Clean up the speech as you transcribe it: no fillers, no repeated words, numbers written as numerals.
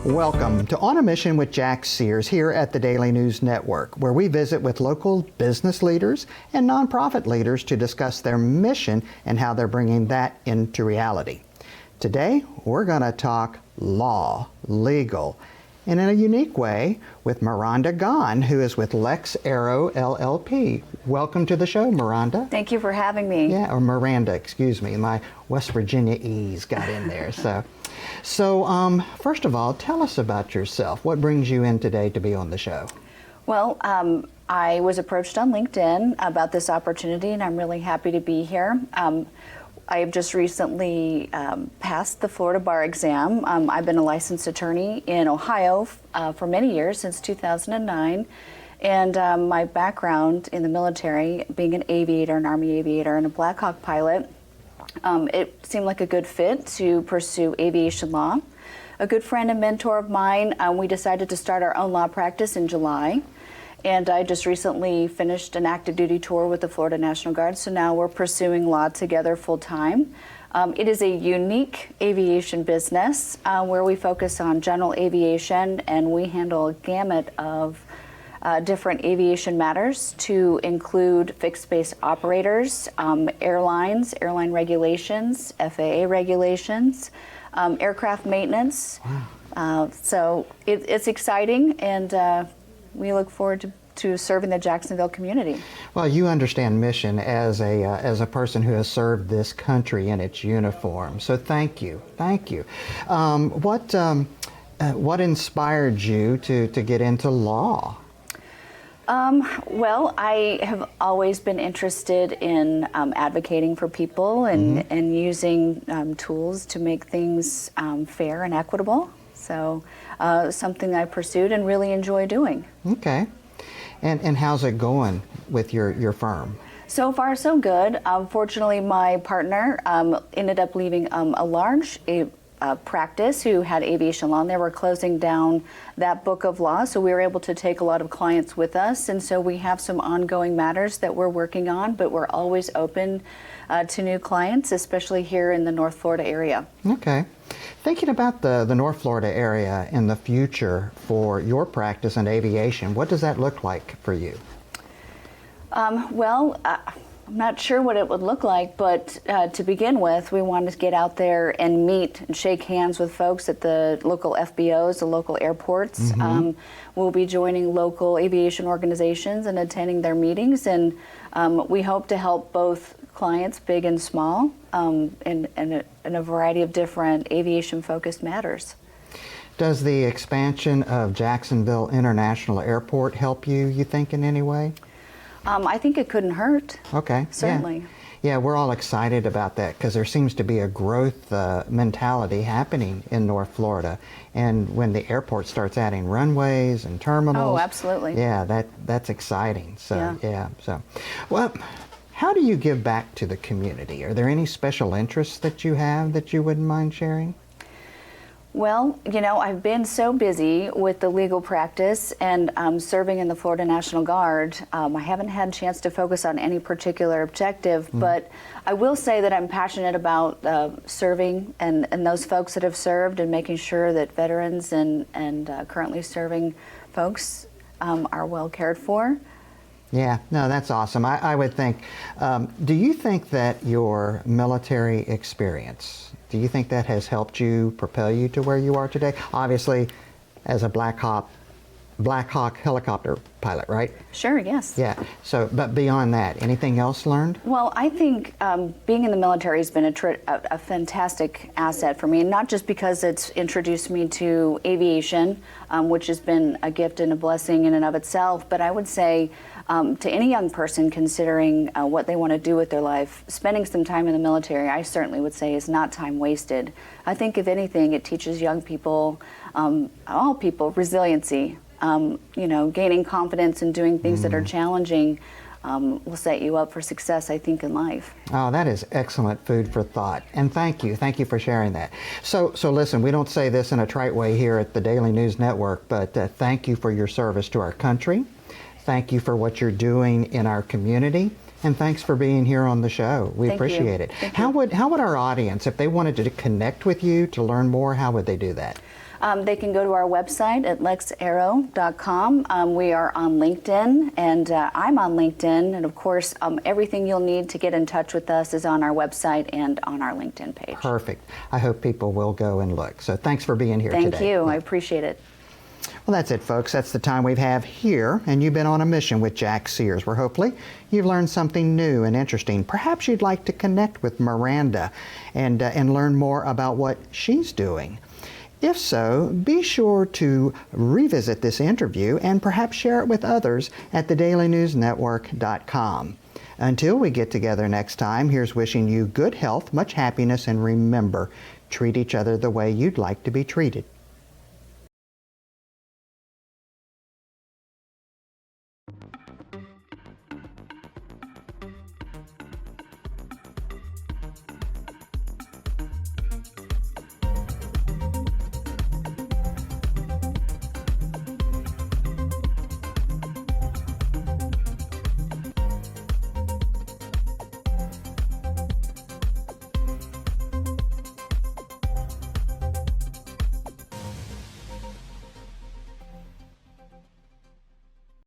Welcome to On a Mission with Jack Sears here at the Daily News Network, where we visit with local business leaders and nonprofit leaders to discuss their mission and how they're bringing that into reality. Today, we're going to talk law, legal, and in a unique way with Miranda Gahn, who is with Lex Aero, LLP. Welcome to the show, Miranda. Thank you for having me. Yeah, or Miranda, excuse me. My West Virginia E's got in there. So first of all, tell us about yourself. What brings you in today to be on the show? Well, I was approached on LinkedIn about this opportunity, and I'm really happy to be here. I have just recently passed the Florida bar exam. I've been a licensed attorney in Ohio for many years, since 2009. And my background in the military, being an aviator, an Army aviator, and a Black Hawk pilot, it seemed like a good fit to pursue aviation law. A good friend and mentor of mine, we decided to start our own law practice in July. And I just recently finished an active duty tour with the Florida National Guard, so now we're pursuing law together full time. It is a unique aviation business where we focus on general aviation, and we handle a gamut of different aviation matters to include fixed base operators, airlines, airline regulations, FAA regulations, aircraft maintenance. Wow. So it's exciting, and we look forward to serving the Jacksonville community. Well, you understand mission as a person who has served this country in its uniform. So thank you. What inspired you to get into law? Well, I have always been interested in advocating for people and using tools to make things fair and equitable. So something I pursued and really enjoy doing. Okay. And how's it going with your firm? So far, so good. Fortunately, my partner ended up leaving a large practice who had aviation law, and they were closing down that book of law, so we were able to take a lot of clients with us, and so we have some ongoing matters that we're working on, but we're always open to new clients, especially here in the North Florida area. Okay. Thinking about the North Florida area in the future for your practice in aviation, what does that look like for you? I'm not sure what it would look like, but to begin with, we wanted to get out there and meet and shake hands with folks at the local FBOs, the local airports. We'll be joining local aviation organizations and attending their meetings, and we hope to help both clients, big and small, in a variety of different aviation-focused matters. Does the expansion of Jacksonville International Airport help you think, in any way? I think it couldn't hurt. Okay. Certainly. Yeah, we're all excited about that because there seems to be a growth mentality happening in North Florida. And when the airport starts adding runways and terminals. Oh, absolutely. Yeah, that's exciting. So, well, how do you give back to the community? Are there any special interests that you have that you wouldn't mind sharing? Well, I've been so busy with the legal practice and serving in the Florida National Guard, I haven't had a chance to focus on any particular objective, but I will say that I'm passionate about serving and those folks that have served and making sure that veterans and currently serving folks are well cared for. Yeah, no, that's awesome. I would think, do you think that your military experience, do you think that has helped you propel you to where you are today? Obviously, as a Black Hawk helicopter pilot, right? Sure, yes. Yeah, so, but beyond that, anything else learned? Well, I think being in the military has been a fantastic asset for me, and not just because it's introduced me to aviation, which has been a gift and a blessing in and of itself, but I would say to any young person considering what they want to do with their life, spending some time in the military, I certainly would say, is not time wasted. I think, if anything, it teaches young people, all people, resiliency. Gaining confidence and doing things that are challenging will set you up for success, I think, in life. Oh, that is excellent food for thought. And thank you for sharing that. So listen, we don't say this in a trite way here at the Daily News Network, but thank you for your service to our country. Thank you for what you're doing in our community. And thanks for being here on the show. We appreciate it. How would our audience, if they wanted to connect with you to learn more, how would they do that? They can go to our website at lexaero.com. We are on LinkedIn, and I'm on LinkedIn. And of course, everything you'll need to get in touch with us is on our website and on our LinkedIn page. Perfect. I hope people will go and look. So thanks for being here today. Thank you. I appreciate it. Well, that's it, folks. That's the time we have here, and you've been on a mission with Jack Sears, where hopefully you've learned something new and interesting. Perhaps you'd like to connect with Miranda and learn more about what she's doing. If so, be sure to revisit this interview and perhaps share it with others at thedailynewsnetwork.com. Until we get together next time, here's wishing you good health, much happiness, and remember, treat each other the way you'd like to be treated.